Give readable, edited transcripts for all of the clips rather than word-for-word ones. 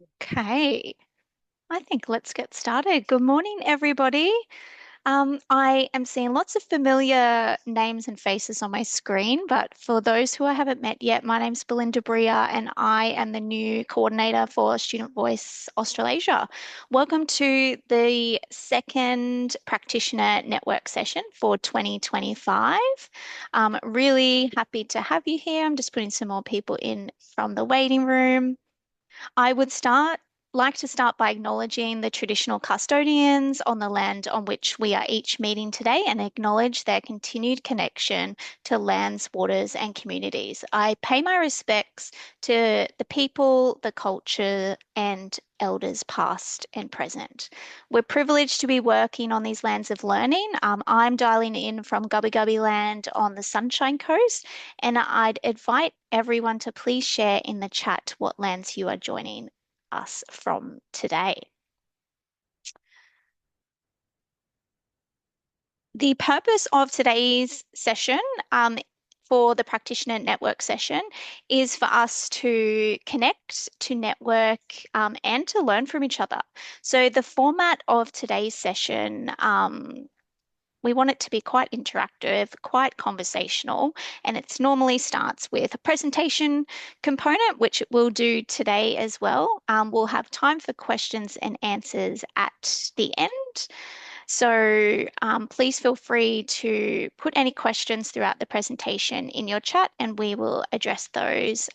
Okay, I think let's get started. Good morning, everybody. I am seeing lots of familiar names and faces on my screen, but for those who I haven't met yet, my name's Belinda Bria and I am the new coordinator for Student Voice Australasia. Welcome to the second Practitioner Network session for 2025. Really happy to have you here. I'm just putting some more people in from the waiting room. I would like to start by acknowledging the traditional custodians on the land on which we are each meeting today and acknowledge their continued connection to lands, waters, and communities. I pay my respects to the people, the culture, and elders past and present. We're privileged to be working on these lands of learning. I'm dialing in from Gubbi Gubbi land on the Sunshine Coast, and I'd invite everyone to please share in the chat what lands you are joining us from today. The purpose of today's session for the Practitioner Network session is for us to connect, to network, and to learn from each other. So the format of today's session we want it to be quite interactive, quite conversational, and it normally starts with a presentation component, which we'll do today as well. We'll have time for questions and answers at the end. So please feel free to put any questions throughout the presentation in your chat, and we will address those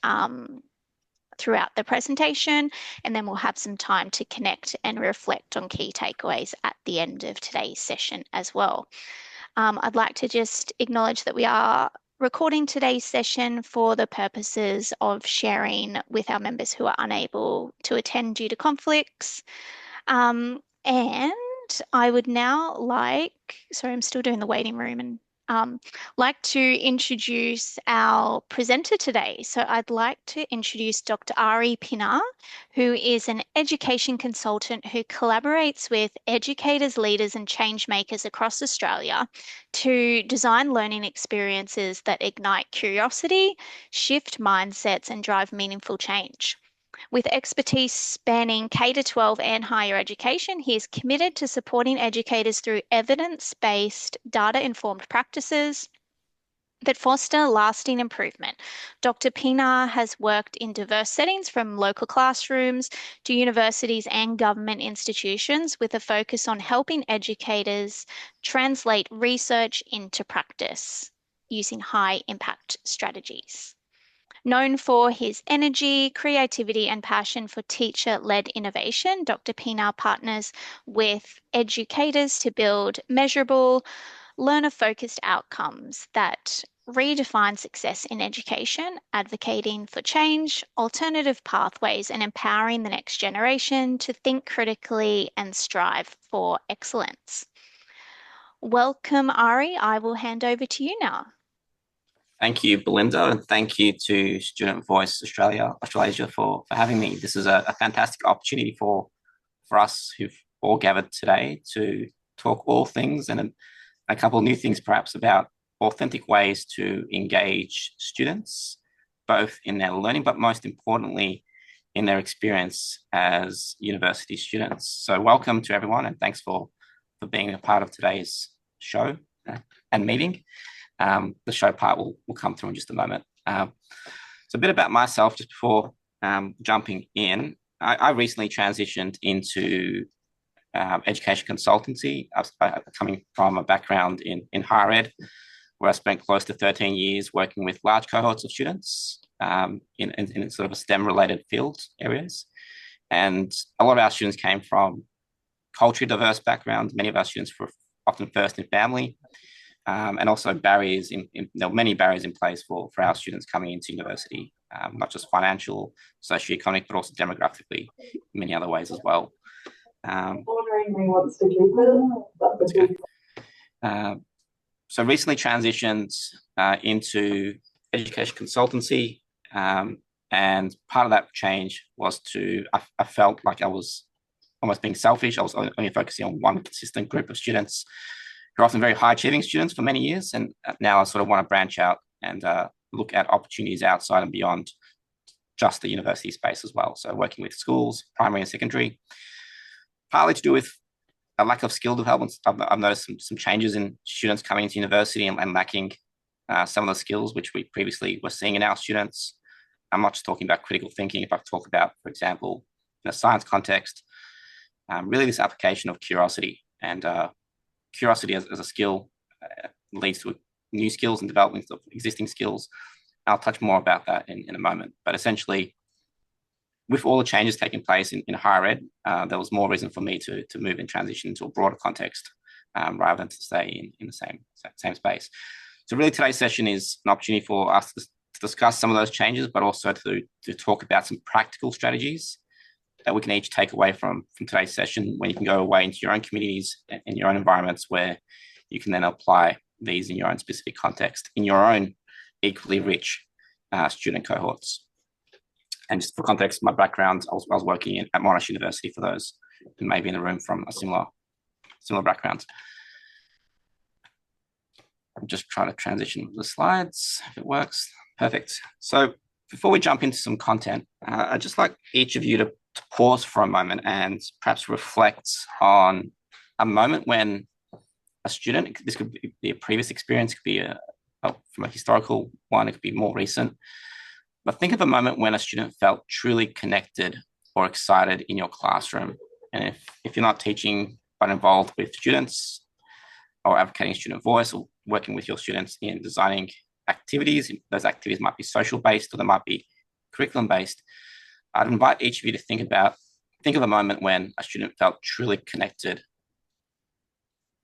throughout the presentation, and then we'll have some time to connect and reflect on key takeaways at the end of today's session as well. I'd like to just acknowledge that we are recording today's session for the purposes of sharing with our members who are unable to attend due to conflicts. And I would now sorry, I'm still doing the waiting room and like to introduce our presenter today. So I'd like to introduce Dr. Ari Pinar, who is an education consultant who collaborates with educators, leaders, and change makers across Australia to design learning experiences that ignite curiosity, shift mindsets, and drive meaningful change. With expertise spanning K-12 and higher education, he is committed to supporting educators through evidence-based, data-informed practices that foster lasting improvement. Dr. Pinar has worked in diverse settings from local classrooms to universities and government institutions with a focus on helping educators translate research into practice using high impact strategies. Known for his energy, creativity, and passion for teacher-led innovation, Dr. Pinar partners with educators to build measurable, learner-focused outcomes that redefine success in education, advocating for change, alternative pathways, and empowering the next generation to think critically and strive for excellence. Welcome, Ari. I will hand over to you now. Thank you, Belinda, and thank you to Student Voice Australasia for having me. This is a fantastic opportunity for us who've all gathered today to talk all things and a couple of new things perhaps about authentic ways to engage students, both in their learning, but most importantly, in their experience as university students. So welcome to everyone, and thanks for being a part of today's show and meeting. The show part will come through in just a moment. So a bit about myself just before jumping in. I recently transitioned into education consultancy, coming from a background in higher ed, where I spent close to 13 years working with large cohorts of students in sort of a STEM-related field areas. And a lot of our students came from culturally diverse backgrounds. Many of our students were often first in family. And also barriers there are many barriers in place for our students coming into university, not just financial, socioeconomic, but also demographically, many other ways as well. So recently transitioned into education consultancy, and part of that change was I felt like I was almost being selfish. I was only focusing on one consistent group of students who are often very high achieving students for many years. And now I sort of want to branch out and look at opportunities outside and beyond just the university space as well. So working with schools, primary and secondary, partly to do with a lack of skill development. I've noticed some changes in students coming into university and lacking some of the skills which we previously were seeing in our students. I'm not just talking about critical thinking. If I talk about, for example, in a science context, really this application of curiosity, and curiosity as a skill leads to new skills and development of existing skills. I'll touch more about that in a moment. But essentially, with all the changes taking place in higher ed, there was more reason for me to move and transition into a broader context rather than to stay in the same space. So really today's session is an opportunity for us to discuss some of those changes, but also to talk about some practical strategies that we can each take away from today's session, when you can go away into your own communities and your own environments where you can then apply these in your own specific context, in your own equally rich student cohorts. And just for context, my background, I was working at Monash University, for those who may be in the room from a similar background. I'm just trying to transition the slides, if it works. Perfect. So before we jump into some content, I'd just like each of you to pause for a moment and perhaps reflect on a moment when a student, this could be a previous experience, it could be from a historical one, it could be more recent, but think of a moment when a student felt truly connected or excited in your classroom. And if you're not teaching but involved with students or advocating student voice or working with your students in designing activities, those activities might be social based or they might be curriculum based. I'd invite each of you to think of a moment when a student felt truly connected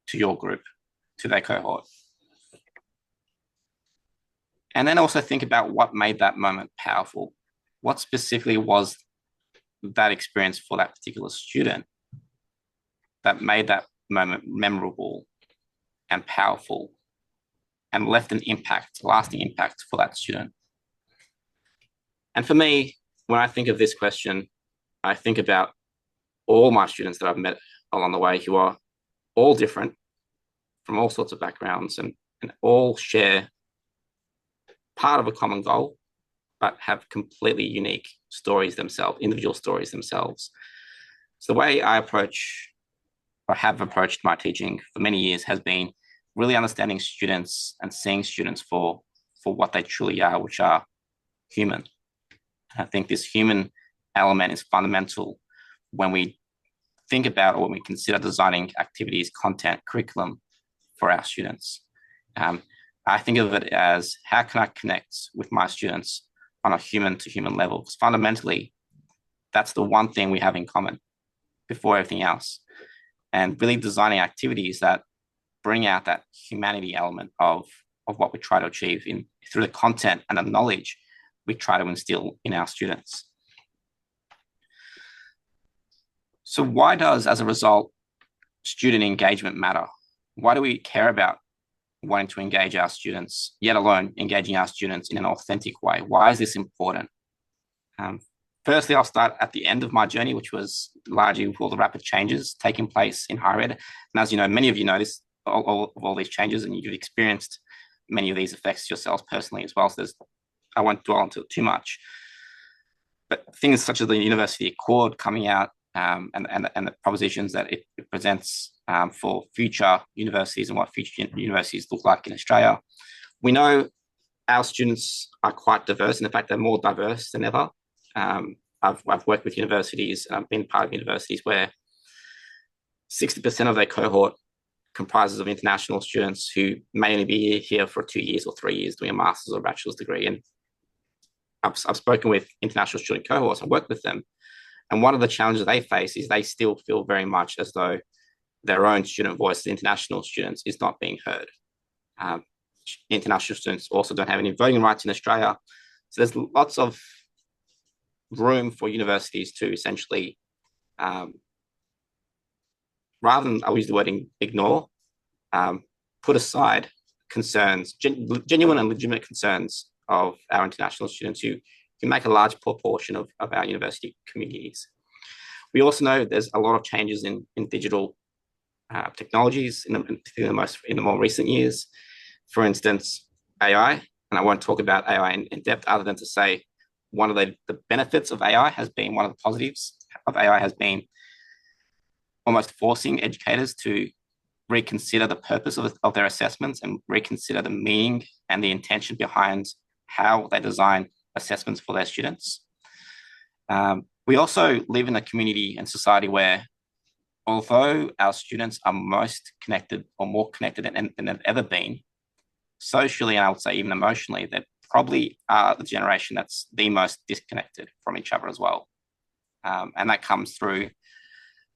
to your group, to their cohort. And then also think about what made that moment powerful. What specifically was that experience for that particular student that made that moment memorable and powerful and left an impact, lasting impact for that student? And for me, when I think of this question, I think about all my students that I've met along the way who are all different from all sorts of backgrounds and all share part of a common goal, but have completely unique stories themselves, individual stories themselves. So the way I approach or have approached my teaching for many years has been really understanding students and seeing students for what they truly are, which are human. I think this human element is fundamental when we think about or when we consider designing activities, content, curriculum for our students. I think of it as, how can I connect with my students on a human-to-human level? Because fundamentally, that's the one thing we have in common before everything else. And really designing activities that bring out that humanity element of what we try to achieve through the content and the knowledge we try to instill in our students. So why does, as a result, student engagement matter? Why do we care about wanting to engage our students, yet alone engaging our students in an authentic way? Why is this important? Firstly, I'll start at the end of my journey, which was largely with all the rapid changes taking place in higher ed. And as you know, many of you know this, all these changes, and you've experienced many of these effects yourselves personally as well. So I won't dwell into it too much. But things such as the University Accord coming out and the propositions that it presents for future universities and what future universities look like in Australia. We know our students are quite diverse, and in fact, they're more diverse than ever. I've worked with universities, and I've been part of universities where 60% of their cohort comprises of international students who may only be here for 2 years or 3 years doing a master's or bachelor's degree. And I've spoken with international student cohorts and worked with them. And one of the challenges they face is they still feel very much as though their own student voice, the international students, is not being heard. International students also don't have any voting rights in Australia. So there's lots of room for universities to essentially, rather than, I'll use the word ignore, put aside concerns, genuine and legitimate concerns of our international students who make a large proportion of our university communities. We also know there's a lot of changes in digital technologies in the more recent years. For instance, AI, and I won't talk about AI in depth other than to say one of the benefits of AI has been, one of the positives of AI has been almost forcing educators to reconsider the purpose of their assessments and reconsider the meaning and the intention behind how they design assessments for their students. We also live in a community and society where, although our students are most connected or more connected than they've ever been, socially, and I would say even emotionally, they probably are the generation that's the most disconnected from each other as well. And that comes through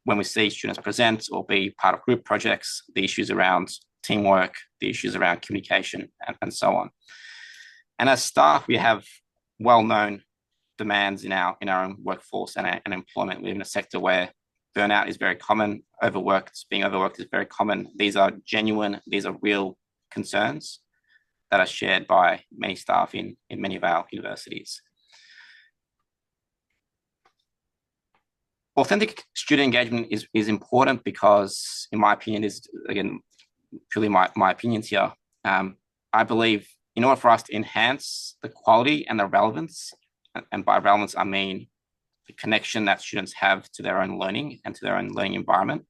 when we see students present or be part of group projects, the issues around teamwork, the issues around communication, and so on. And as staff, we have well-known demands in our own workforce and employment. We live in a sector where burnout is very common, being overworked is very common. These are genuine, these are real concerns that are shared by many staff in many of our universities. Authentic student engagement is important because, in my opinion, is, again, purely my opinions here. I believe in order for us to enhance the quality and the relevance, and by relevance, I mean the connection that students have to their own learning and to their own learning environment,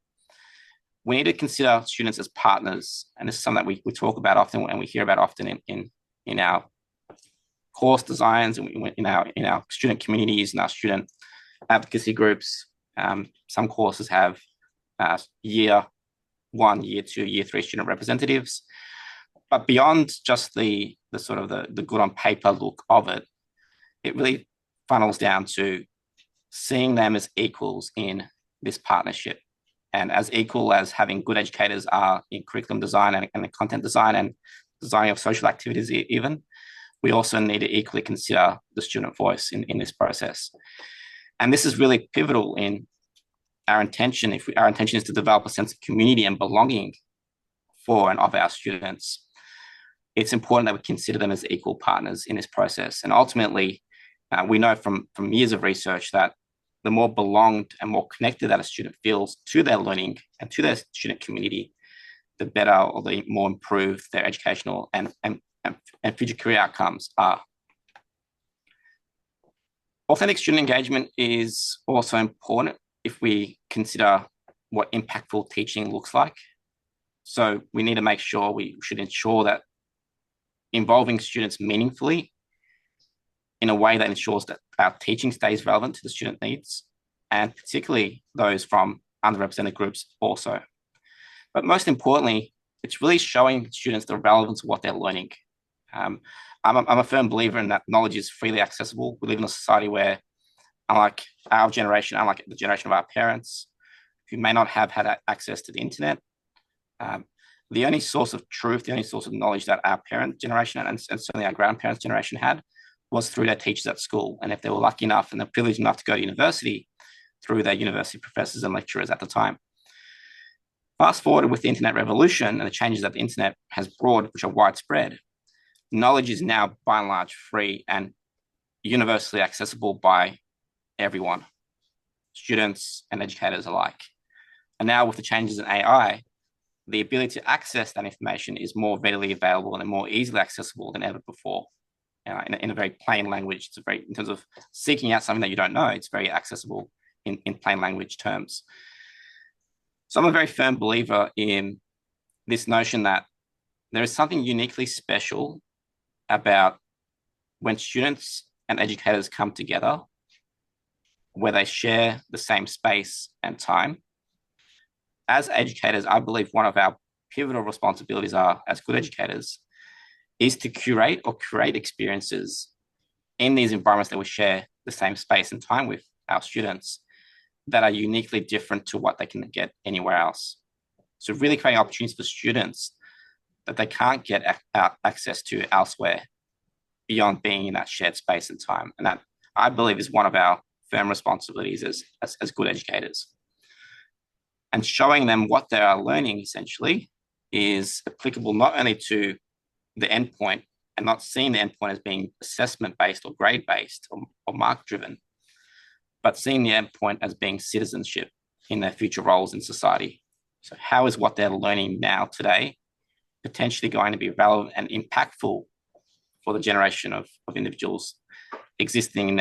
we need to consider students as partners. And this is something that we talk about often and we hear about often in our course designs and in our student communities and our student advocacy groups. Some courses have year 1, year 2, year 3 student representatives. But beyond just the sort of the good on paper look of it, it really funnels down to seeing them as equals in this partnership. And as equal as having good educators are in curriculum design and content design and designing of social activities even, we also need to equally consider the student voice in this process. And this is really pivotal in our intention. Our intention is to develop a sense of community and belonging for and of our students, it's important that we consider them as equal partners in this process. And ultimately, we know from years of research that the more belonged and more connected that a student feels to their learning and to their student community, the better or the more improved their educational and future career outcomes are. Authentic student engagement is also important if we consider what impactful teaching looks like. So we need to make sure, we should ensure that involving students meaningfully in a way that ensures that our teaching stays relevant to the student needs, and particularly those from underrepresented groups also. But most importantly, it's really showing students the relevance of what they're learning. I'm a firm believer in that knowledge is freely accessible. We live in a society where, unlike our generation, unlike the generation of our parents, who may not have had access to the internet, the only source of truth, the only source of knowledge that our parent generation and certainly our grandparents' generation had was through their teachers at school. And if they were lucky enough and they're privileged enough to go to university, through their university professors and lecturers at the time. Fast forward with the internet revolution and the changes that the internet has brought, which are widespread, knowledge is now by and large free and universally accessible by everyone, students and educators alike. And now with the changes in AI, the ability to access that information is more readily available and more easily accessible than ever before. In a very plain language, it's in terms of seeking out something that you don't know, it's very accessible in plain language terms. So I'm a very firm believer in this notion that there is something uniquely special about when students and educators come together, where they share the same space and time. As educators, I believe one of our pivotal responsibilities as good educators is to curate or create experiences in these environments that we share the same space and time with our students that are uniquely different to what they can get anywhere else. So really creating opportunities for students that they can't get access to elsewhere beyond being in that shared space and time. And that, I believe, is one of our firm responsibilities as good educators. And showing them what they are learning essentially is applicable not only to the endpoint and not seeing the endpoint as being assessment-based or grade-based or mark-driven, but seeing the endpoint as being citizenship in their future roles in society. So how is what they're learning now today potentially going to be relevant and impactful for the generation of individuals existing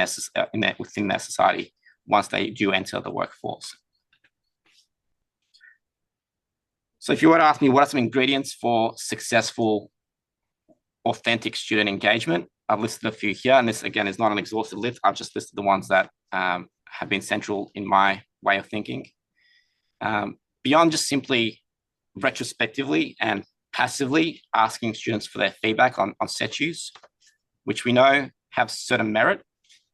within their society once they do enter the workforce. So if you were to ask me what are some ingredients for successful, authentic student engagement, I've listed a few here, and this again is not an exhaustive list. I've just listed the ones that have been central in my way of thinking. Beyond just simply retrospectively and passively asking students for their feedback on set use, which we know have certain merit,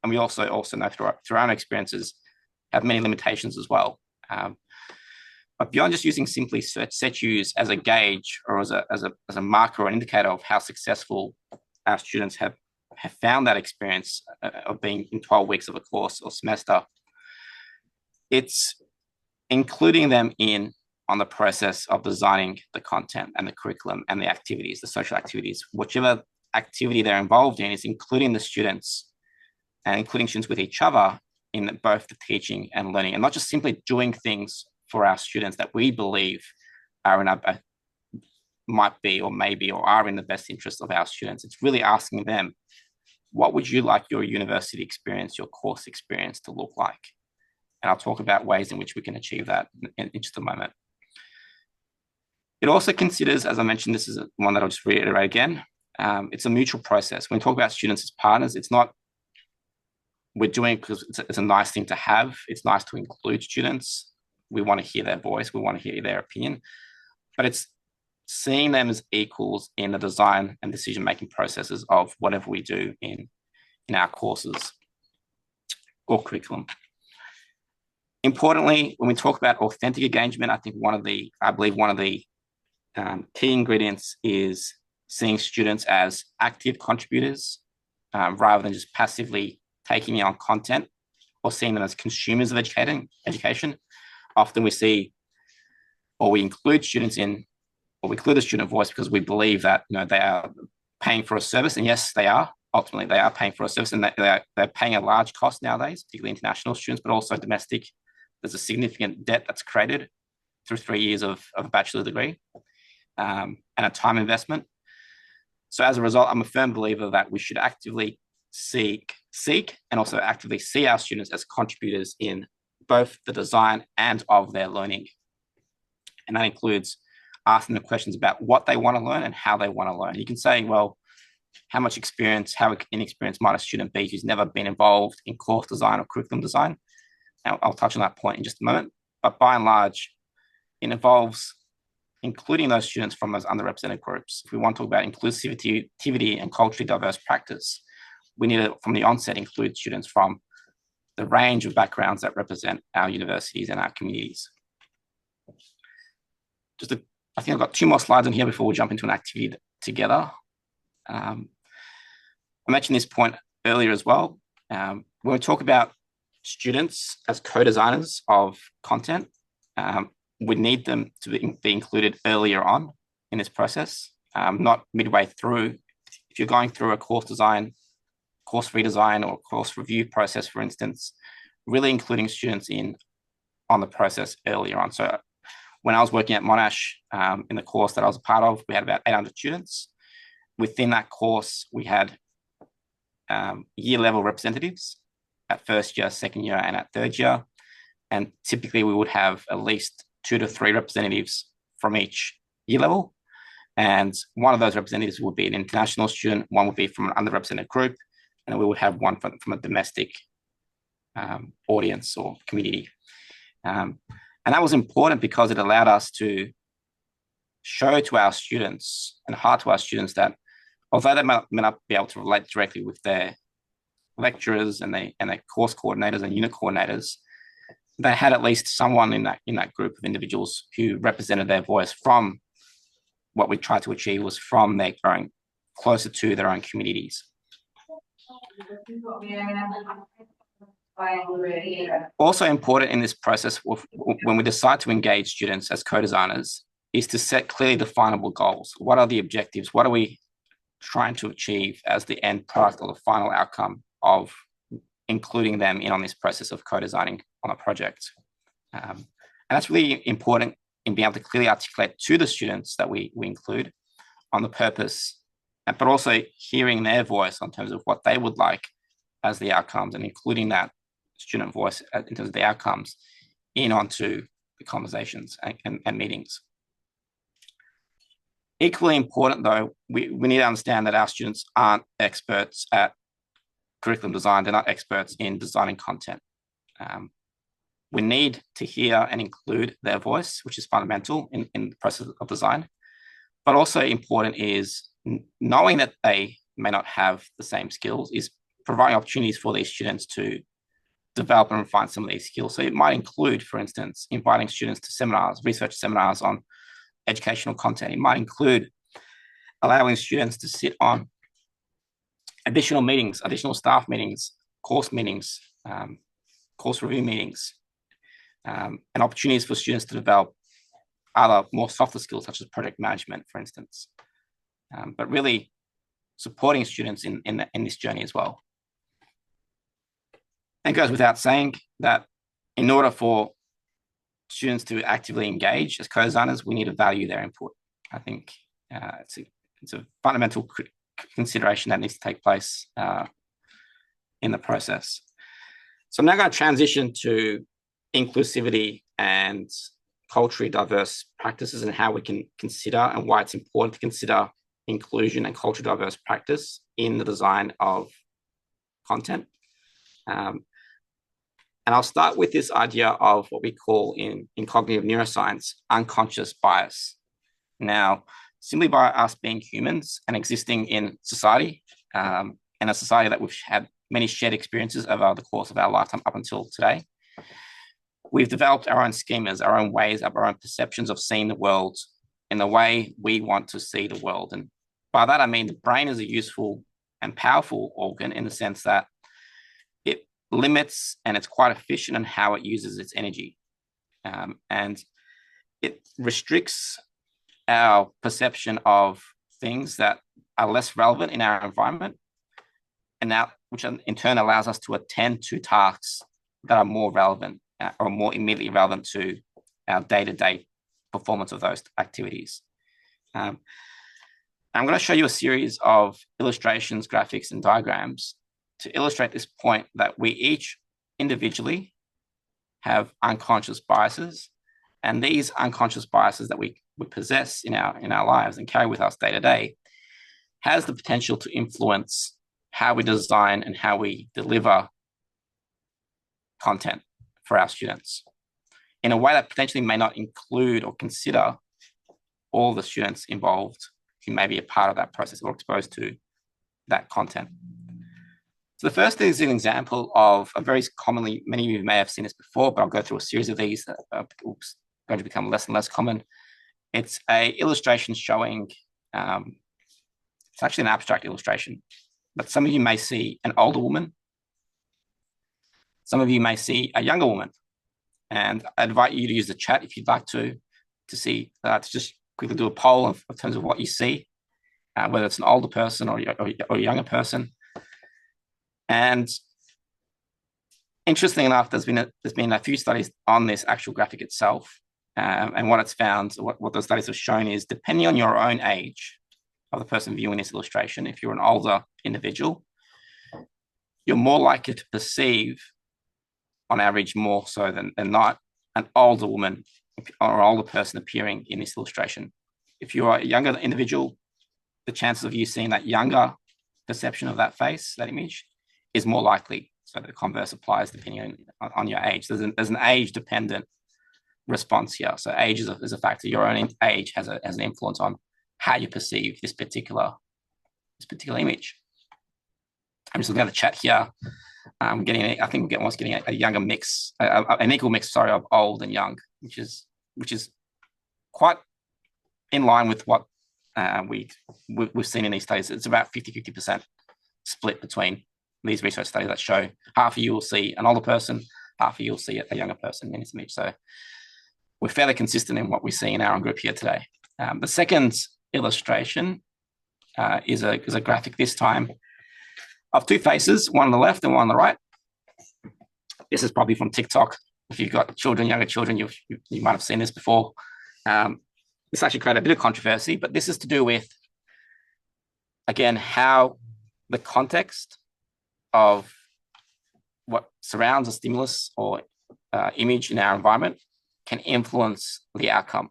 and we also know through our own experiences have many limitations as well. But beyond just using simply set use as a gauge or as a marker or an indicator of how successful our students have found that experience of being in 12 weeks of a course or semester, it's including them on the process of designing the content and the curriculum and the activities, the social activities. Whichever activity they're involved in is including the students and including students with each other in both the teaching and learning, and not just simply doing things for our students that we believe are might be or maybe or are in the best interest of our students. It's really asking them, what would you like your university experience, your course experience to look like? And I'll talk about ways in which we can achieve that in just a moment. It also considers, as I mentioned, this is one that I'll just reiterate again, it's a mutual process. When we talk about students as partners, it's not we're doing it because it's a nice thing to have. It's nice to include students. We want to hear their voice. We want to hear their opinion. But it's seeing them as equals in the design and decision-making processes of whatever we do in our courses or curriculum. Importantly, when we talk about authentic engagement, I believe one of the key ingredients is seeing students as active contributors rather than just passively taking on content or seeing them as consumers of education. Often we see, or we include students in, or we include the student voice because we believe that they are paying for a service, and yes, they are. Ultimately, they are paying for a service, and they're paying a large cost nowadays, particularly international students, but also domestic. There's a significant debt that's created through 3 years of a bachelor's degree and a time investment. So as a result, I'm a firm believer that we should actively seek and also actively see our students as contributors in both the design and of their learning. And that includes asking them questions about what they want to learn and how they want to learn. You can say, well, how inexperienced might a student be who's never been involved in course design or curriculum design? Now, I'll touch on that point in just a moment. But by and large, it involves including those students from those underrepresented groups. If we want to talk about inclusivity and culturally diverse practice, we need to, from the onset, include students from the range of backgrounds that represent our universities and our communities. I think I've got 2 more slides in here before we jump into an activity together. I mentioned this point earlier as well. When we talk about students as co-designers of content, we need them to be included earlier on in this process, not midway through. If you're going through a course redesign or course review process, for instance, really including students on the process earlier on. So when I was working at Monash in the course that I was a part of, we had about 800 students. Within that course, we had year level representatives at first year, second year, and at third year. And typically we would have at least 2 to 3 representatives from each year level. And one of those representatives would be an international student, one would be from an underrepresented group, and then we would have one from a domestic audience or community. And that was important because it allowed us to show to our students and highlight to our students that although they may not be able to relate directly with their lecturers and their course coordinators and unit coordinators, they had at least someone in that group of individuals who represented their voice from what we tried to achieve was from their growing closer to their own communities. Also important in this process when we decide to engage students as co-designers is to set clearly definable goals. What are the objectives? What are we trying to achieve as the end product or the final outcome of including them in on this process of co-designing on a project? And that's really important in being able to clearly articulate to the students that we include on the purpose, but also hearing their voice in terms of what they would like as the outcomes and including that student voice in terms of the outcomes in onto the conversations and meetings. Equally important, though, we need to understand that our students aren't experts at curriculum design. They're not experts in designing content. We need to hear and include their voice, which is fundamental in the process of design. But also important is knowing that they may not have the same skills, is providing opportunities for these students to develop and refine some of these skills. So it might include, for instance, inviting students to seminars, research seminars on educational content. It might include allowing students to sit on additional meetings, additional staff meetings, course meetings, course review meetings, and opportunities for students to develop other more softer skills such as project management, for instance. But really supporting students in this journey as well. It goes without saying that in order for students to actively engage as co-designers, we need to value their input. I think it's a fundamental consideration that needs to take place in the process. So I'm now going to transition to inclusivity and culturally diverse practices and how we can consider and why it's important to consider inclusion and culturally diverse practice in the design of content. And I'll start with this idea of what we call in cognitive neuroscience, unconscious bias. Now, simply by us being humans and existing in society, and a society that we've had many shared experiences over the course of our lifetime up until today, we've developed our own schemas, our own ways, our own perceptions of seeing the world in the way we want to see the world. And by that, I mean the brain is a useful and powerful organ in the sense that it limits and it's quite efficient in how it uses its energy. And it restricts our perception of things that are less relevant in our environment, and that which in turn allows us to attend to tasks that are more relevant or more immediately relevant to our day-to-day performance of those activities. I'm going to show you a series of illustrations, graphics, and diagrams to illustrate this point that we each individually have unconscious biases, and these unconscious biases that we possess in our lives and carry with us day to day has the potential to influence how we design and how we deliver content for our students in a way that potentially may not include or consider all the students involved who may be a part of that process or exposed to that content. So the first is an example of a very commonly, many of you may have seen this before, but I'll go through a series of these that are going to become less and less common. It's an illustration showing, it's actually an abstract illustration, but some of you may see an older woman. Some of you may see a younger woman. And I invite you to use the chat if you'd like to see, to just quickly do a poll in terms of what you see, whether it's an older person or a younger person. And interestingly enough, there's been a few studies on this actual graphic itself. And what it's found, what those studies have shown is depending on your own age of the person viewing this illustration, if you're an older individual, you're more likely to perceive, on average, more so than not, an older woman or older person appearing in this illustration. If you're a younger individual, the chances of you seeing that younger perception of that face, that image, is more likely. So the converse applies depending on your age. There's an age-dependent response here. So age is a factor. Your own age has an influence on how you perceive this particular image. I'm just looking at the chat here. I think we're almost getting a younger mix, an equal mix, sorry, of old and young, which is quite in line with what we've seen in these studies. It's about 50-50% split between these research studies that show half of you will see an older person, half of you will see a younger person in this image. So we're fairly consistent in what we see in our own group here today. The second illustration is a graphic this time of two faces, one on the left and one on the right. This is probably from TikTok. If you've got children, younger children, you might have seen this before. This actually created a bit of controversy, but this is to do with, again, how the context of what surrounds a stimulus or image in our environment can influence the outcome.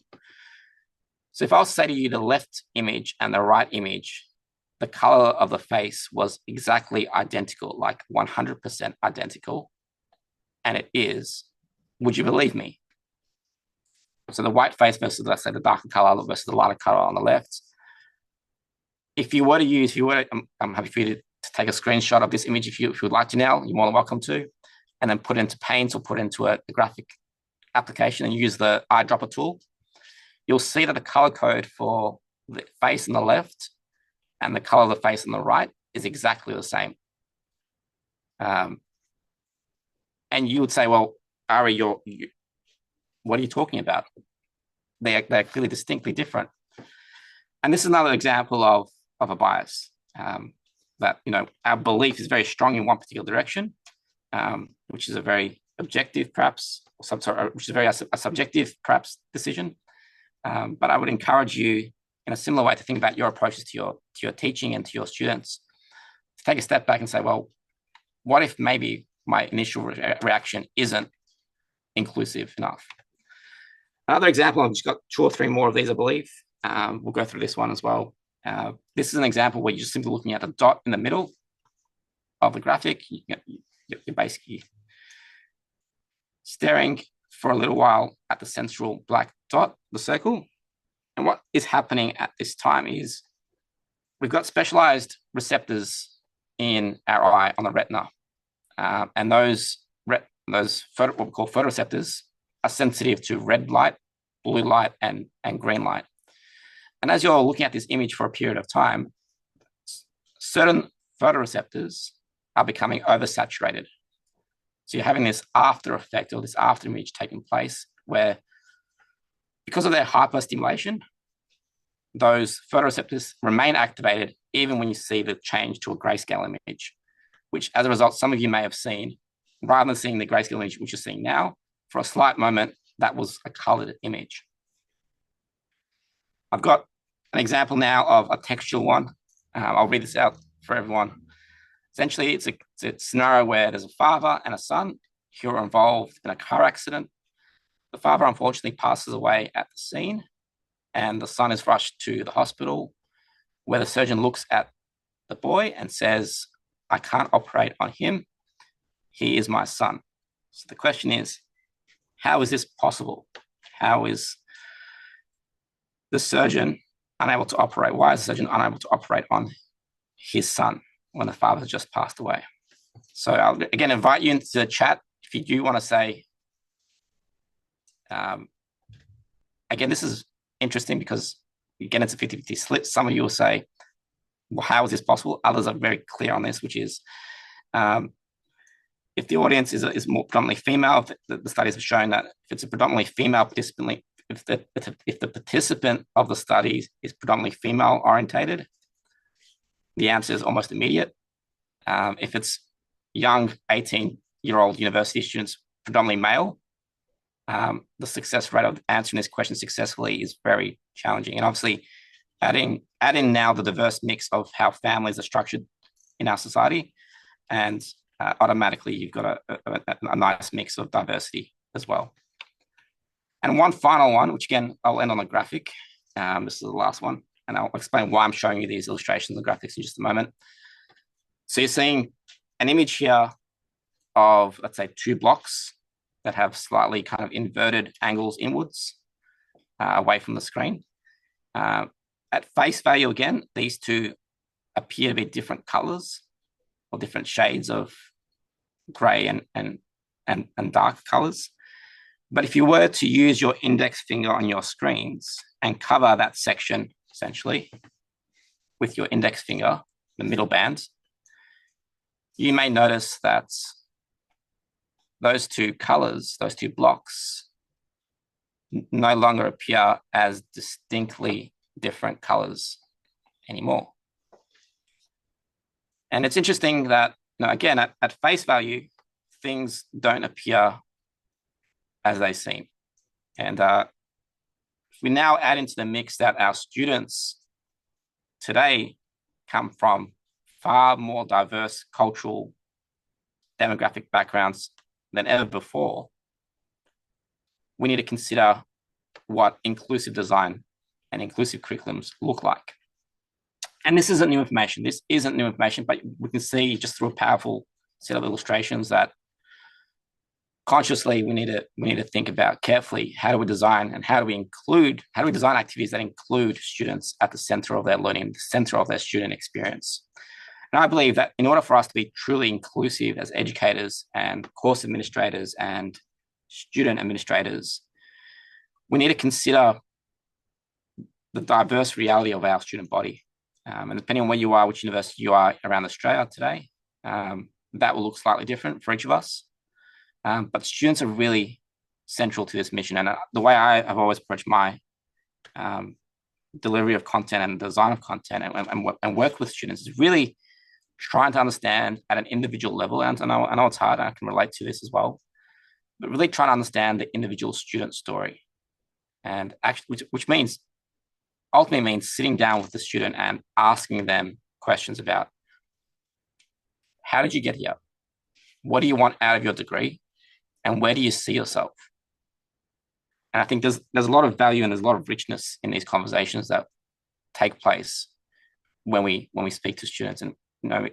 So if I was to say to you the left image and the right image, the color of the face was exactly identical, like 100% identical, and it is, would you believe me? So the white face versus, let's say, the darker color versus the lighter color on the left. If you were to use, I'm happy for you to take a screenshot of this image if you would like to now, you're more than welcome to, and then put it into Paint or put it into a graphic application and use the eyedropper tool. You'll see that the color code for the face on the left and the color of the face on the right is exactly the same. And you would say, well, Ari, what are you talking about? They're clearly distinctly different. And this is another example of a bias, that our belief is very strong in one particular direction, which is a very objective, perhaps, which is a very subjective, perhaps, decision. But I would encourage you, in a similar way, to think about your approaches to your teaching and to your students, to take a step back and say, well, what if maybe my initial reaction isn't inclusive enough? Another example, I've just got 2 or 3 more of these, I believe. We'll go through this one as well. This is an example where you're just simply looking at a dot in the middle of the graphic. You're basically staring for a little while at the central black dot, the circle. And what is happening at this time is we've got specialized receptors in our eye on the retina. And those what we call photoreceptors are sensitive to red light, blue light, and green light. And as you're looking at this image for a period of time, certain photoreceptors are becoming oversaturated. So you're having this after effect or this after image taking place where, because of their hyperstimulation, those photoreceptors remain activated even when you see the change to a grayscale image, which as a result, some of you may have seen, rather than seeing the grayscale image which you're seeing now, for a slight moment, that was a colored image. I've got an example now of a textual one. I'll read this out for everyone. Essentially, it's a scenario where there's a father and a son who are involved in a car accident. The father unfortunately passes away at the scene, and the son is rushed to the hospital, where the surgeon looks at the boy and says, "I can't operate on him. He is my son." So the question is, how is this possible? How is the surgeon unable to operate? Why is the surgeon unable to operate on his son when the father has just passed away? So I'll again invite you into the chat if you do want to say, again, this is interesting because again, it's a 50-50 split. Some of you will say, well, how is this possible? Others are very clear on this, which is, if the audience is more predominantly female, the studies have shown that if it's a predominantly female participant, if the participant of the study is predominantly female orientated, the answer is almost immediate. If it's young 18-year-old university students, predominantly male, the success rate of answering this question successfully is very challenging. And obviously, adding now the diverse mix of how families are structured in our society, and automatically you've got a nice mix of diversity as well. And one final one, which again, I'll end on a graphic. This is the last one, and I'll explain why I'm showing you these illustrations and graphics in just a moment. So you're seeing an image here of, let's say, 2 blocks that have slightly kind of inverted angles inwards away from the screen. At face value, again, these 2 appear to be different colors or different shades of gray and dark colors. But if you were to use your index finger on your screens and cover that section, essentially, with your index finger, the middle band, you may notice that those 2 colors, those 2 blocks, no longer appear as distinctly different colors anymore. And it's interesting that, again, at face value, things don't appear as they seem. And if we now add into the mix that our students today come from far more diverse cultural demographic backgrounds than ever before, we need to consider what inclusive design and inclusive curriculums look like. And this isn't new information. This isn't new information, but we can see just through a powerful set of illustrations that consciously we need to think about carefully, how do we design and how do we design activities that include students at the center of their learning, the center of their student experience. And I believe that in order for us to be truly inclusive as educators and course administrators and student administrators, we need to consider the diverse reality of our student body. And depending on where you are, which university you are around Australia today, that will look slightly different for each of us. But students are really central to this mission. And the way I have always approached my delivery of content and design of content and work with students is really trying to understand at an individual level. And I know it's hard, I can relate to this as well, but really trying to understand the individual student story. And actually, which means ultimately means sitting down with the student and asking them questions about how did you get here? What do you want out of your degree? And where do you see yourself? And I think there's a lot of value and there's a lot of richness in these conversations that take place when we speak to students. And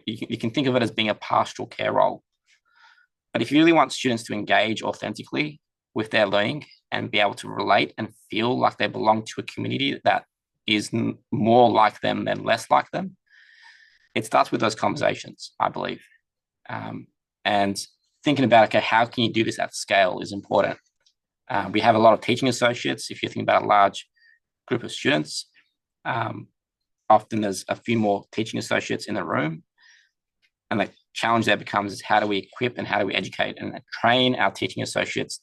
you can think of it as being a pastoral care role. But if you really want students to engage authentically with their learning and be able to relate and feel like they belong to a community that is more like them than less like them, it starts with those conversations, I believe. And thinking about, okay, how can you do this at scale is important. We have a lot of teaching associates. If you think about a large group of students, often there's a few more teaching associates in the room. And the challenge there becomes is how do we equip and how do we educate and train our teaching associates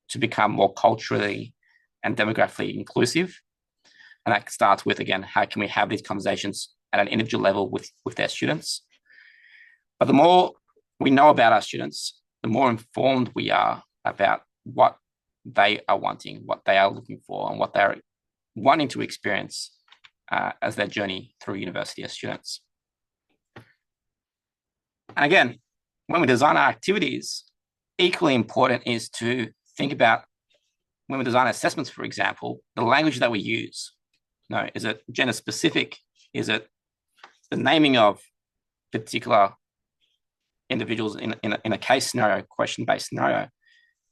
to become more culturally and demographically inclusive? And that starts with, again, how can we have these conversations at an individual level with their students? But the more we know about our students, the more informed we are about what they are wanting, what they are looking for, and what they're wanting to experience as their journey through university as students. And again, when we design our activities, equally important is to think about when we design assessments, for example, the language that we use. Is it gender specific? Is it the naming of particular individuals in a case scenario, question-based scenario?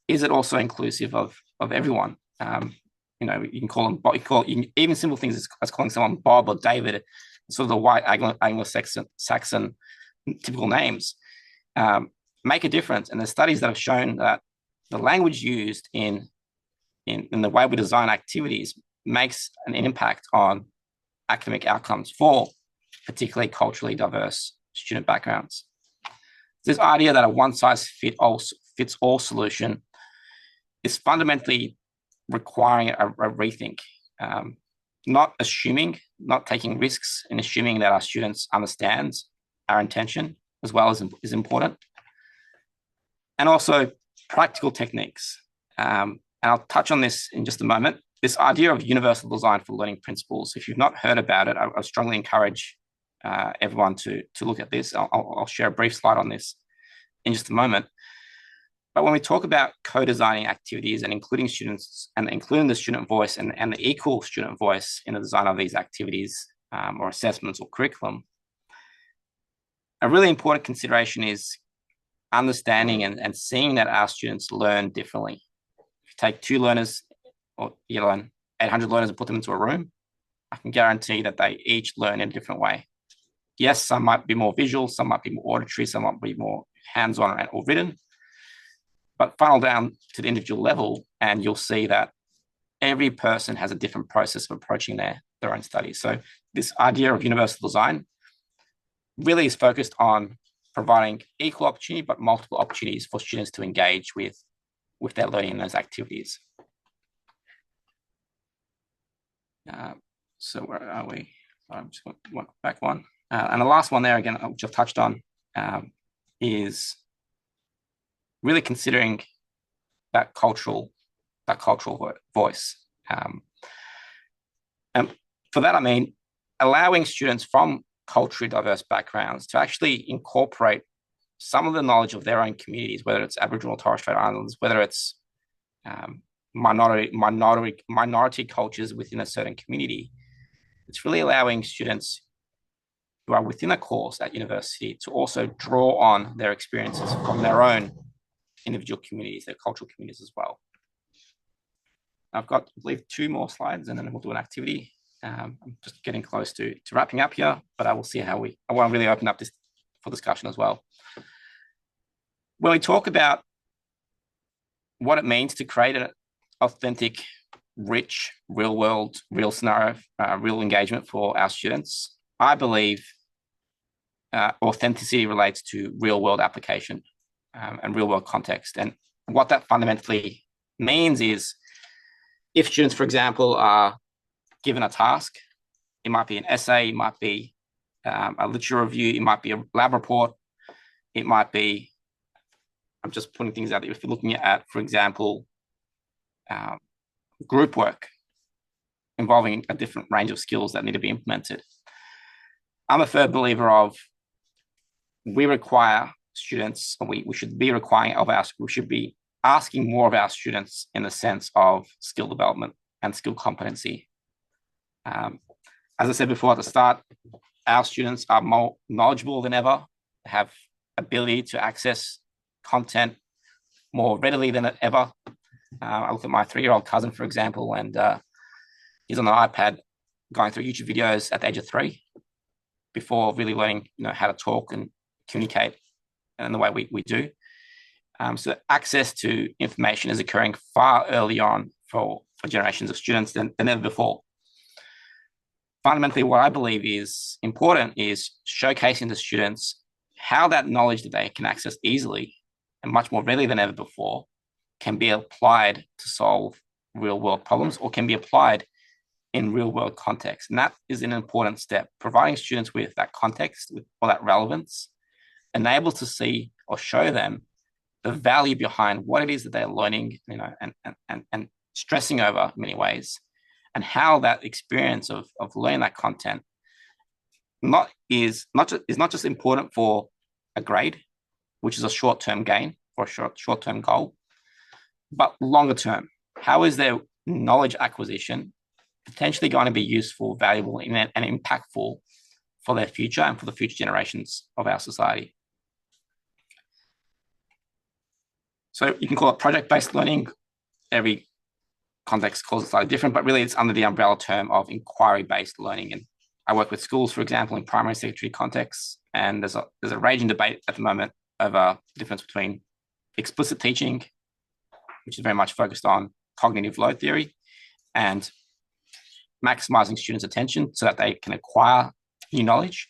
Is it also inclusive of everyone? You can call them, you can, even simple things as calling someone Bob or David, sort of the white Anglo-Saxon typical names, make a difference. And there's studies that have shown that the language used in the way we design activities makes an impact on academic outcomes for particularly culturally diverse student backgrounds. This idea that a one-size-fits-all solution is fundamentally requiring a rethink, not taking risks and assuming that our students understand our intention as well as is important. And also practical techniques. And I'll touch on this in just a moment. This idea of universal design for learning principles. If you've not heard about it, I strongly encourage everyone to look at this. I'll share a brief slide on this in just a moment. But when we talk about co-designing activities and including students and including the student voice and the equal student voice in the design of these activities or assessments or curriculum, a really important consideration is understanding and seeing that our students learn differently. If you take 2 learners or 800 learners and put them into a room, I can guarantee that they each learn in a different way. Yes, some might be more visual, some might be more auditory, some might be more hands-on or written, but funnel down to the individual level and you'll see that every person has a different process of approaching their own studies. So this idea of universal design really is focused on providing equal opportunity, but multiple opportunities for students to engage with their learning in those activities. So where are we? I'm just going to back one. And the last one there, again, which I've touched on, is really considering that cultural voice. And for that, I mean, allowing students from culturally diverse backgrounds to actually incorporate some of the knowledge of their own communities, whether it's Aboriginal or Torres Strait Islanders, whether it's minority cultures within a certain community. It's really allowing students who are within a course at university to also draw on their experiences from their own individual communities, their cultural communities as well. I've got, I believe, 2 more slides, and then we'll do an activity. I'm just getting close to wrapping up here, but I will see how I want to really open up this for discussion as well. When we talk about what it means to create an authentic, rich, real world, real scenario, real engagement for our students, I believe authenticity relates to real world application and real world context. And what that fundamentally means is, if students, for example, are given a task, it might be an essay, it might be a literature review, it might be a lab report, it might be, I'm just putting things out there, if you're looking at, for example, group work involving a different range of skills that need to be implemented. I'm a firm believer of, we require students, or we should be requiring of our, we should be asking more of our students in the sense of skill development and skill competency. As I said before at the start, our students are more knowledgeable than ever, have ability to access content more readily than ever. I look at my 3-year-old cousin, for example, and he's on an iPad going through YouTube videos at the age of 3 before really learning, how to talk and communicate in the way we do. So access to information is occurring far early on for generations of students than ever before. Fundamentally, what I believe is important is showcasing to students how that knowledge that they can access easily and much more readily than ever before can be applied to solve real world problems, or can be applied in real world context. And that is an important step, providing students with that context, or that relevance, and able to see or show them the value behind what it is that they're learning, and stressing over in many ways, and how that experience of learning that content is not just important for a grade, which is a short-term gain or a short-term goal, but longer term. How is their knowledge acquisition potentially going to be useful, valuable, and impactful for their future and for the future generations of our society? So you can call it project-based learning. Every context calls it slightly different, but really it's under the umbrella term of inquiry-based learning. And I work with schools, for example, in primary secondary contexts, and there's a raging debate at the moment over the difference between explicit teaching, which is very much focused on cognitive load theory, and maximizing students' attention so that they can acquire new knowledge,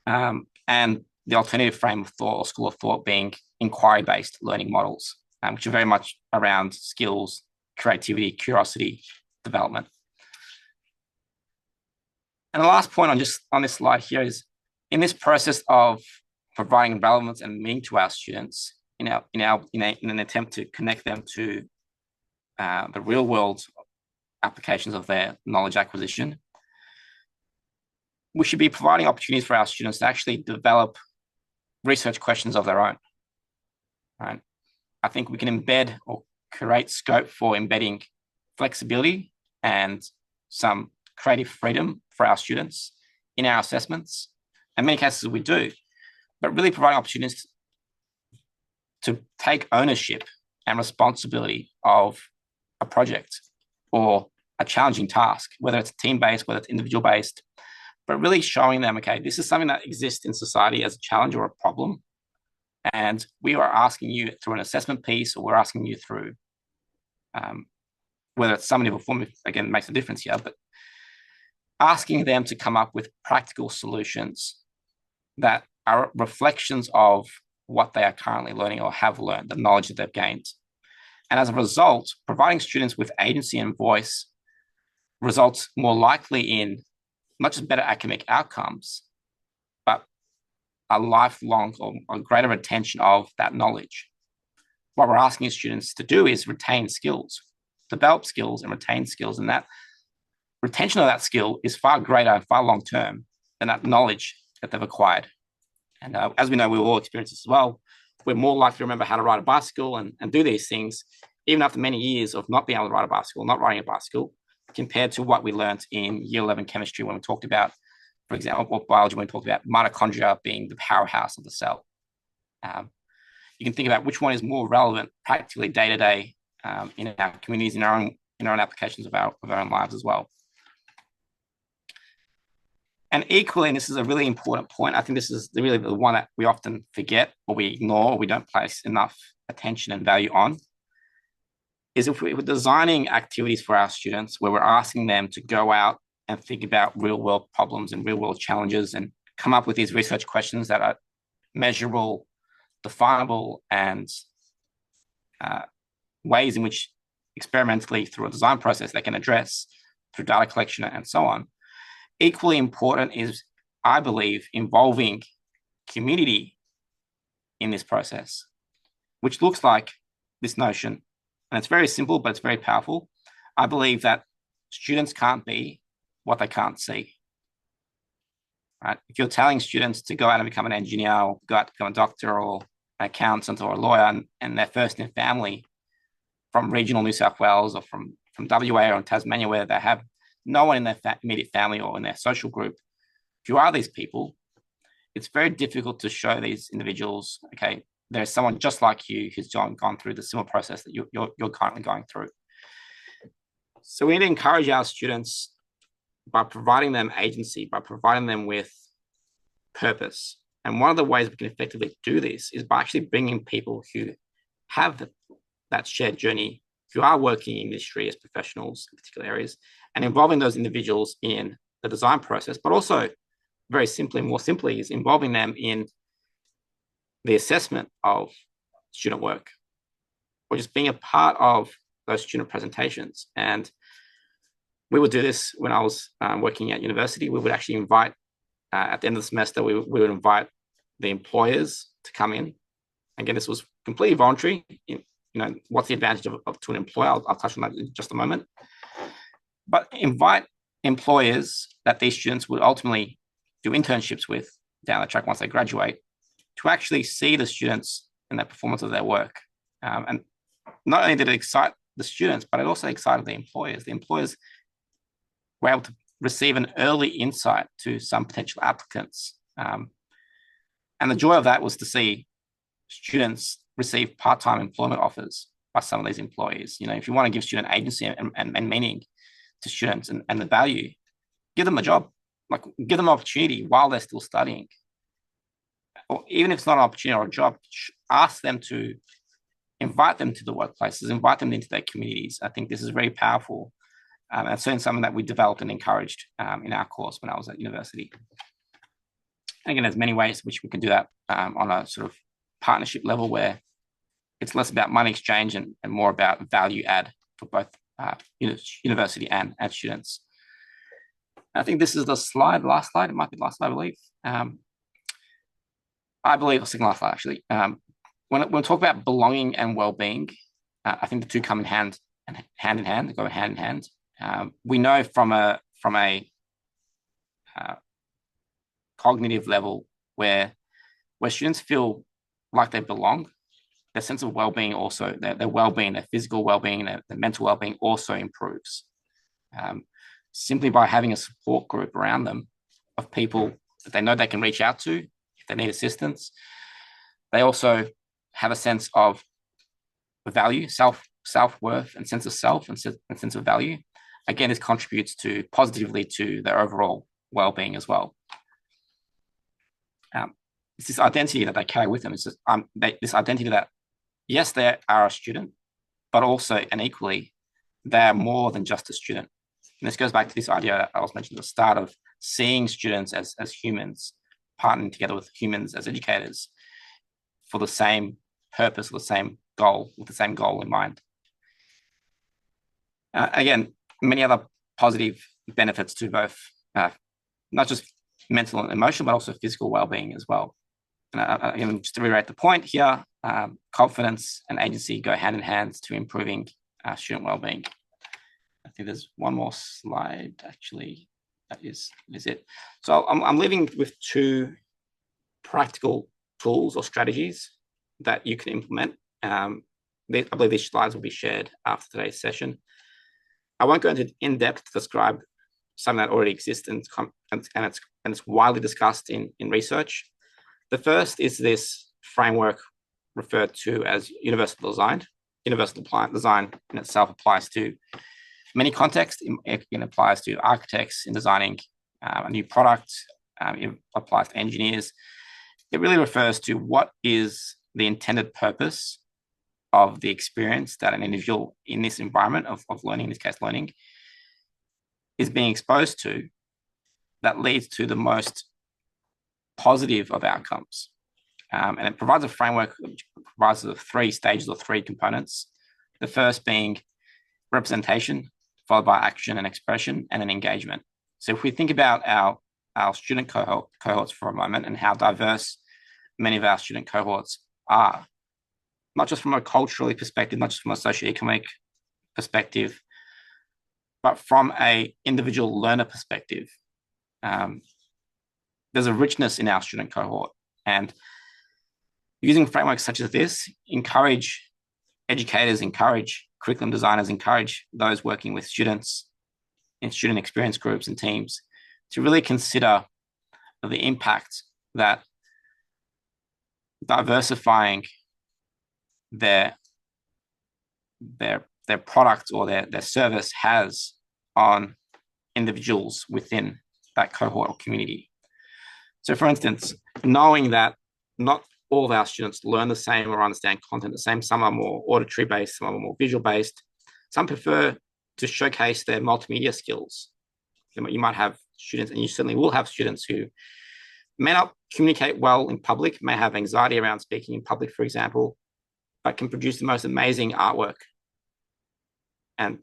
and the alternative frame of thought or school of thought being inquiry-based learning models, which are very much around skills, creativity, curiosity, development. And the last point on this slide here is, in this process of providing relevance and meaning to our students, in an attempt to connect them to the real world applications of their knowledge acquisition, we should be providing opportunities for our students to actually develop research questions of their own. Right? I think we can embed or create scope for embedding flexibility and some creative freedom for our students in our assessments. In many cases we do, but really providing opportunities to take ownership and responsibility of a project or a challenging task, whether it's team-based, whether it's individual-based, but really showing them, okay, this is something that exists in society as a challenge or a problem. And we are asking you through an assessment piece, or we're asking you through, whether it's summative form, again, makes a difference here, but asking them to come up with practical solutions that are reflections of what they are currently learning or have learned, the knowledge that they've gained. And as a result, providing students with agency and voice results more likely in not just better academic outcomes, but a lifelong or a greater retention of that knowledge. What we're asking students to do is retain skills, develop skills and retain skills. And that retention of that skill is far greater and far long-term than that knowledge that they've acquired. And as we know, we all experience this as well. We're more likely to remember how to ride a bicycle and do these things, even after many years of not being able to ride a bicycle, not riding a bicycle, compared to what we learned in year 11 chemistry when we talked about, for example, or biology when we talked about mitochondria being the powerhouse of the cell. You can think about which one is more relevant practically day to day in our communities, in our own applications of our own lives as well. And equally, and this is a really important point, I think this is really the one that we often forget or we ignore or we don't place enough attention and value on, is if we're designing activities for our students where we're asking them to go out and think about real world problems and real world challenges and come up with these research questions that are measurable, definable, and ways in which experimentally through a design process they can address through data collection and so on. Equally important is, I believe, involving community in this process, which looks like this notion. And it's very simple, but it's very powerful. I believe that students can't be what they can't see. Right? If you're telling students to go out and become an engineer or go out to become a doctor or an accountant or a lawyer, and they're first in family from regional New South Wales or from WA or Tasmania, where they have no one in their immediate family or in their social group, if you are these people, it's very difficult to show these individuals, okay, there's someone just like you who's gone through the similar process that you're currently going through. So we need to encourage our students by providing them agency, by providing them with purpose. And one of the ways we can effectively do this is by actually bringing people who have that shared journey, who are working in industry as professionals in particular areas, and involving those individuals in the design process, but also very simply, more simply, is involving them in the assessment of student work, or just being a part of those student presentations. And we would do this when I was working at university. We would actually invite, at the end of the semester, we would invite the employers to come in. Again, this was completely voluntary. You know, what's the advantage to an employer? I'll touch on that in just a moment. But invite employers that these students would ultimately do internships with down the track once they graduate, to actually see the students and the performance of their work. And not only did it excite the students, but it also excited the employers. The employers were able to receive an early insight to some potential applicants. And the joy of that was to see students receive part-time employment offers by some of these employees. You know, if you want to give student agency and meaning to students and the value, give them a job, like give them an opportunity while they're still studying. Or even if it's not an opportunity or a job, ask them to invite them to the workplaces, invite them into their communities. I think this is very powerful. And certainly something that we developed and encouraged in our course when I was at university. And again, there's many ways which we can do that on a sort of partnership level, where it's less about money exchange and more about value add for both university and students. I think this is the last slide. It might be the last slide, I believe, second last slide actually. When we talk about belonging and well-being, I think the two come hand in hand, they go hand in hand. We know from a cognitive level where students feel like they belong, their sense of well-being also, their well-being, their physical well-being, their mental well-being also improves. Simply by having a support group around them of people that they know they can reach out to if they need assistance. They also have a sense of value, self-worth, and sense of self and sense of value. Again, this contributes positively to their overall well-being as well. It's this identity that they carry with them. It's just, this identity that, yes, they are a student, but also and equally, they are more than just a student. And this goes back to this idea that I was mentioning at the start of seeing students as humans, partnering together with humans as educators for the same purpose, the same goal, with the same goal in mind. Again, many other positive benefits to both, not just mental and emotional, but also physical well-being as well. And again, just to reiterate the point here, confidence and agency go hand in hand to improving student well-being. I think there's one more slide, actually. That is it. So I'm leaving with two practical tools or strategies that you can implement. I believe these slides will be shared after today's session. I won't go in depth to describe something that already exists and it's widely discussed in research. The first is this framework referred to as universal design. Universal design in itself applies to many contexts. It applies to architects in designing a new product. It applies to engineers. It really refers to what is the intended purpose of the experience that an individual in this environment of learning, in this case learning, is being exposed to, that leads to the most positive of outcomes. And it provides a framework which provides the 3 stages or 3 components. The first being representation, followed by action and expression, and then engagement. So if we think about our student cohorts for a moment and how diverse many of our student cohorts are, not just from a culturally perspective, not just from a socioeconomic perspective, but from an individual learner perspective, there's a richness in our student cohort. And using frameworks such as this, encourage educators, encourage curriculum designers, encourage those working with students in student experience groups and teams to really consider the impact that diversifying their product or their service has on individuals within that cohort or community. So for instance, knowing that not all of our students learn the same or understand content the same, some are more auditory based, some are more visual based, some prefer to showcase their multimedia skills. You might have students, and you certainly will have students who may not communicate well in public, may have anxiety around speaking in public, for example, but can produce the most amazing artwork. And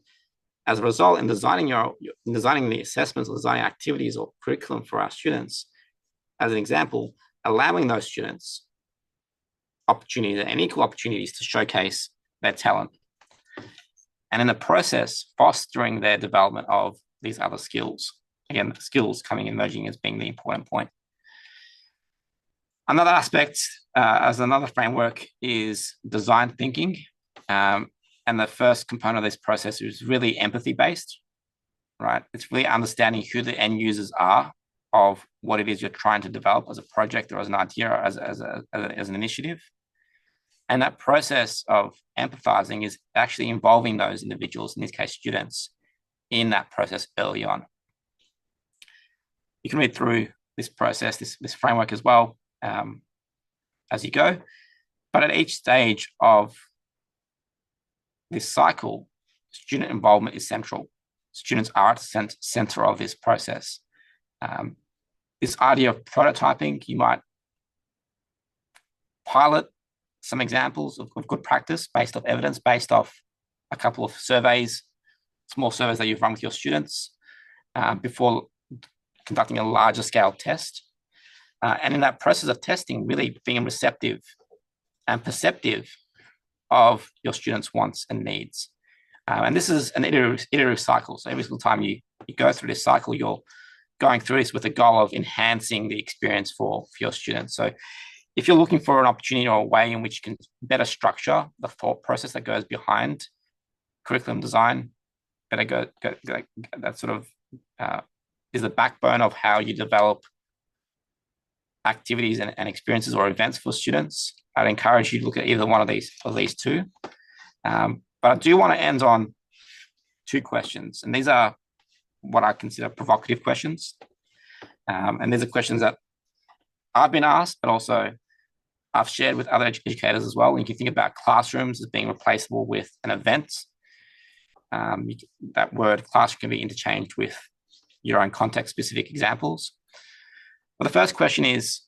as a result, in designing the assessments or designing activities or curriculum for our students, as an example, allowing those students opportunities and equal opportunities to showcase their talent. And in the process, fostering their development of these other skills. Again, skills coming emerging as being the important point. Another aspect, as another framework, is design thinking. And the first component of this process is really empathy-based, right? It's really understanding who the end users are of what it is you're trying to develop as a project or as an idea or as an initiative. And that process of empathizing is actually involving those individuals, in this case, students, in that process early on. You can read through this process, this framework as well as you go. But at each stage of this cycle, student involvement is central. Students are at the center of this process. This idea of prototyping, you might pilot some examples of good practice based off evidence, based off a couple of surveys, small surveys that you've run with your students before conducting a larger scale test. And in that process of testing, really being receptive and perceptive of your students' wants and needs. And this is an iterative cycle. So every single time you go through this cycle, you're going through this with the goal of enhancing the experience for your students. So if you're looking for an opportunity or a way in which you can better structure the thought process that goes behind curriculum design, that sort of is the backbone of how you develop activities and experiences or events for students, I'd encourage you to look at either one of these two. But I do want to end on 2 questions, and these are what I consider provocative questions. And these are questions that I've been asked, but also I've shared with other educators as well. And you can think about classrooms as being replaceable with an event. That word classroom can be interchanged with your own context-specific examples. Well, the first question is,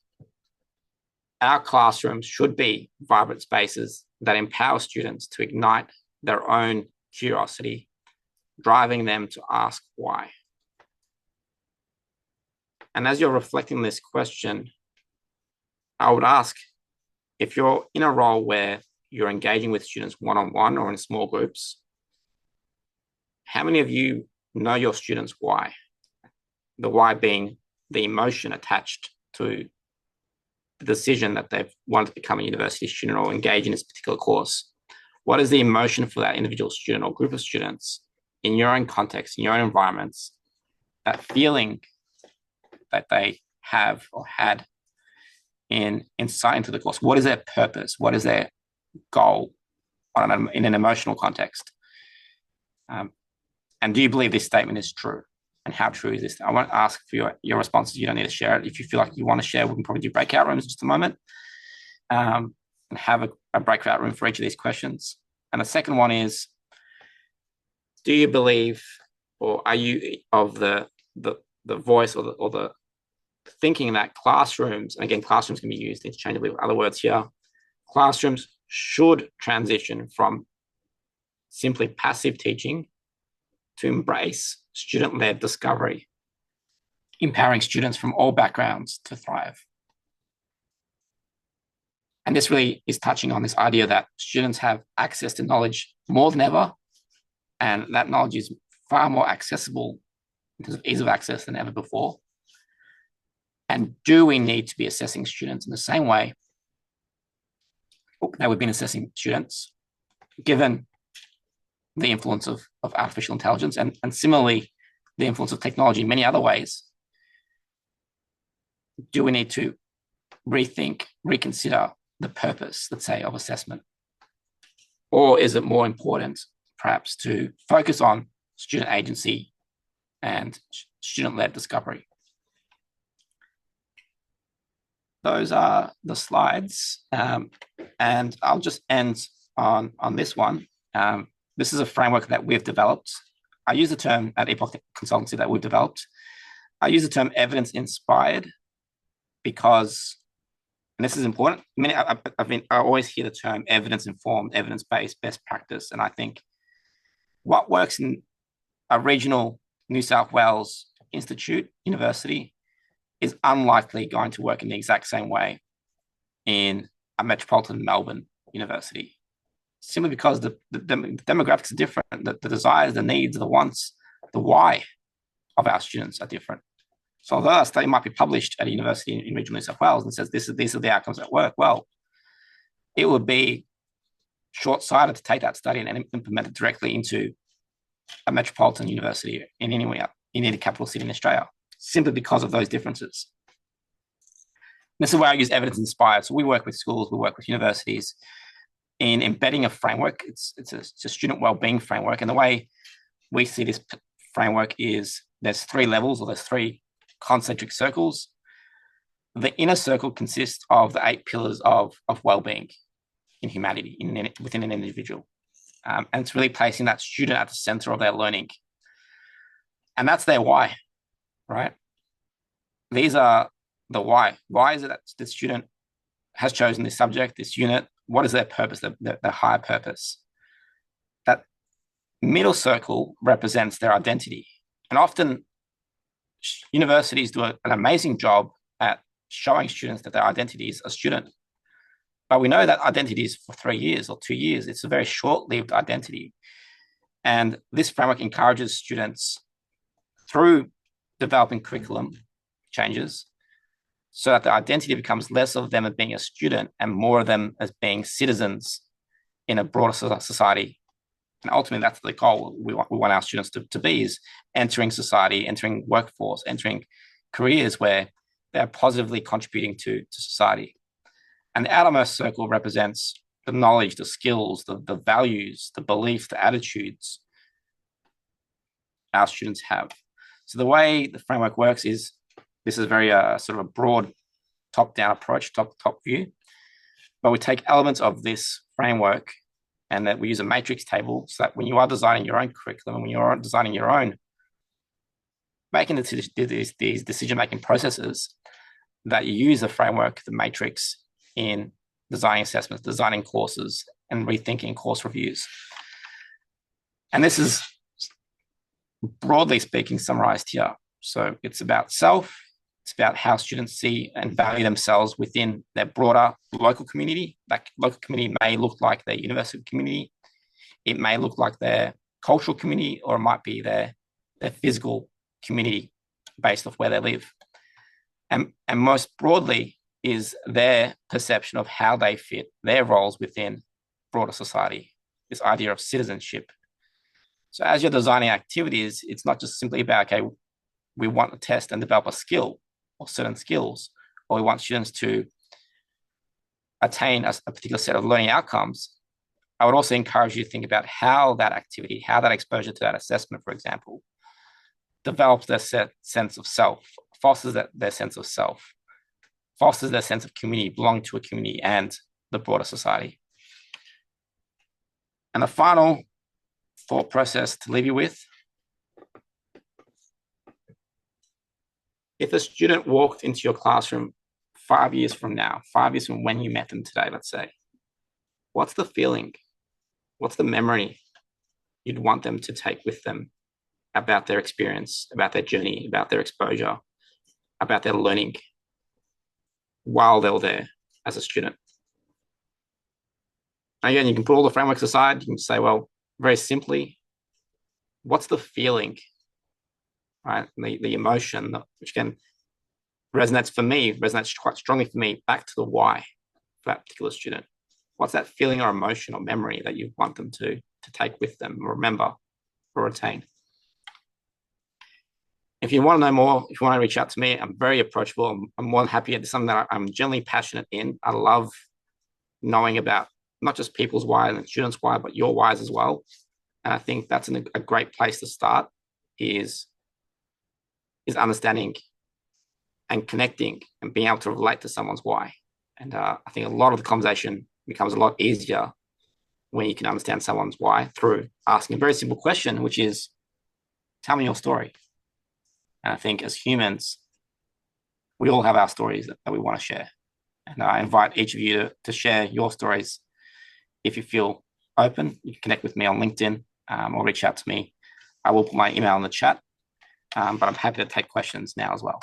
our classrooms should be vibrant spaces that empower students to ignite their own curiosity, driving them to ask why. And as you're reflecting on this question, I would ask, if you're in a role where you're engaging with students one-on-one or in small groups, how many of you know your students' why? The why being the emotion attached to the decision that they've wanted to become a university student or engage in this particular course, what is the emotion for that individual student or group of students in your own context, in your own environments, that feeling that they have or had in insight into the course? What is their purpose? What is their goal in an emotional context? And do you believe this statement is true? And how true is this? I won't ask for your responses. You don't need to share it. If you feel like you want to share, we can probably do breakout rooms in just a moment, and have a breakout room for each of these questions. And the second one is, do you believe, or are you of the voice or the thinking that classrooms, and again, classrooms can be used interchangeably with other words here, classrooms should transition from simply passive teaching to embrace student-led discovery, empowering students from all backgrounds to thrive? And this really is touching on this idea that students have access to knowledge more than ever, and that knowledge is far more accessible in terms of ease of access than ever before. And do we need to be assessing students in the same way that we've been assessing students, given the influence of artificial intelligence and similarly the influence of technology in many other ways? Do we need to rethink, reconsider the purpose, let's say, of assessment? Or is it more important perhaps to focus on student agency and student-led discovery? Those are the slides. And I'll just end on this one. This is a framework that we've developed. I use the term at Epoch Consultancy that we've developed. I use the term evidence-inspired because, and this is important, I always hear the term evidence-informed, evidence-based, best practice. And I think what works in a regional New South Wales institute, university, is unlikely going to work in the exact same way in a metropolitan Melbourne university, simply because the demographics are different. The desires, the needs, the wants, the why of our students are different. So although a study might be published at a university in regional New South Wales and says these are the outcomes that work, well, it would be short-sighted to take that study and implement it directly into a metropolitan university in any capital city in Australia, simply because of those differences. This is where I use evidence-inspired. So we work with schools, we work with universities in embedding a framework. It's a student wellbeing framework. And the way we see this framework is there's 3 levels, or there's 3 concentric circles. The inner circle consists of the 8 pillars of wellbeing in humanity, within an individual. And it's really placing that student at the center of their learning. And that's their why, right? These are the why. Why is it that the student has chosen this subject, this unit? What is their purpose, their higher purpose? That middle circle represents their identity. And often universities do an amazing job at showing students that their identity is a student. But we know that identity is for 3 years or 2 years. It's a very short-lived identity. And this framework encourages students through developing curriculum changes so that the identity becomes less of them as being a student and more of them as being citizens in a broader society. And ultimately, that's the goal we want our students to be, is entering society, entering workforce, entering careers where they're positively contributing to society. And the outermost circle represents the knowledge, the skills, the values, the beliefs, the attitudes our students have. So the way the framework works is, this is very sort of a broad top-down approach, top view. But we take elements of this framework and that we use a matrix table so that when you are designing your own curriculum, when you're designing your own, making these decision-making processes, that you use the framework, the matrix, in designing assessments, designing courses, and rethinking course reviews. And this is, broadly speaking, summarized here. So it's about self, it's about how students see and value themselves within their broader local community. That local community may look like their university community, it may look like their cultural community, or it might be their physical community based off where they live. And most broadly, is their perception of how they fit their roles within broader society, this idea of citizenship. So as you're designing activities, it's not just simply about, okay, we want to test and develop a skill or certain skills, or we want students to attain a particular set of learning outcomes. I would also encourage you to think about how that activity, how that exposure to that assessment, for example, develops their sense of self, fosters their sense of self, fosters their sense of community, belonging to a community and the broader society. And the final thought process to leave you with, if a student walked into your classroom 5 years from now, 5 years from when you met them today, let's say, what's the feeling? What's the memory you'd want them to take with them about their experience, about their journey, about their exposure, about their learning while they were there as a student? Again, you can put all the frameworks aside. You can say, well, very simply, what's the feeling, right? The emotion, which can resonates quite strongly for me back to the why for that particular student. What's that feeling or emotion or memory that you want them to take with them, or remember, or retain? If you want to know more, if you want to reach out to me, I'm very approachable. I'm more than happy. It's something that I'm generally passionate in. I love knowing about not just people's why and students' why, but your whys as well. And I think that's a great place to start is understanding and connecting and being able to relate to someone's why. And I think a lot of the conversation becomes a lot easier when you can understand someone's why through asking a very simple question, which is, tell me your story. And I think as humans, we all have our stories that we want to share. And I invite each of you to share your stories. If you feel open, you can connect with me on LinkedIn or reach out to me. I will put my email in the chat, but I'm happy to take questions now as well.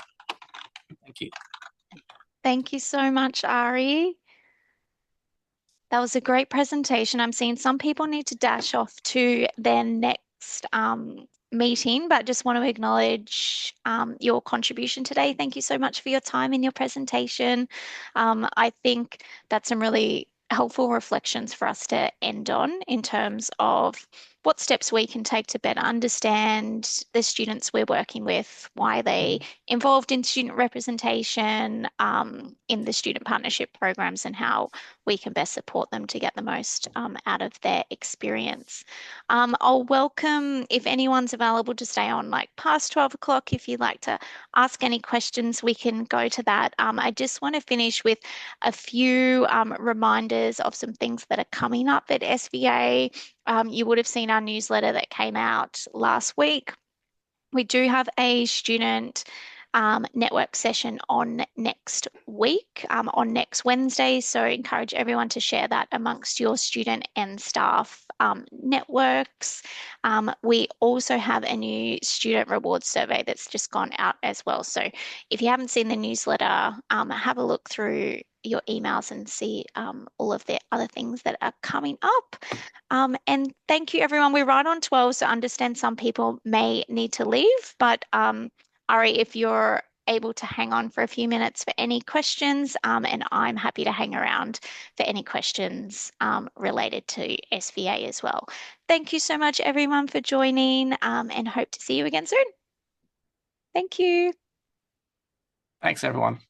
Thank you. Thank you so much, Ari. That was a great presentation. I'm seeing some people need to dash off to their next meeting, but just want to acknowledge your contribution today. Thank you so much for your time in your presentation. I think that's some really helpful reflections for us to end on in terms of what steps we can take to better understand the students we're working with, why they involved in student representation in the student partnership programs, and how we can best support them to get the most out of their experience. I'll welcome if anyone's available to stay on like past 12 o'clock. If you'd like to ask any questions, we can go to that. I just want to finish with a few reminders of some things that are coming up at SVA. You would have seen our newsletter that came out last week. We do have a student network session on next week, on next Wednesday. So I encourage everyone to share that amongst your student and staff networks. We also have a new student rewards survey that's just gone out as well. So if you haven't seen the newsletter, have a look through your emails and see all of the other things that are coming up. And thank you, everyone. We're right on 12, so I understand some people may need to leave, but Ari, if you're able to hang on for a few minutes for any questions, and I'm happy to hang around for any questions related to SVA as well. Thank you so much, everyone, for joining, and hope to see you again soon. Thank you. Thanks, everyone.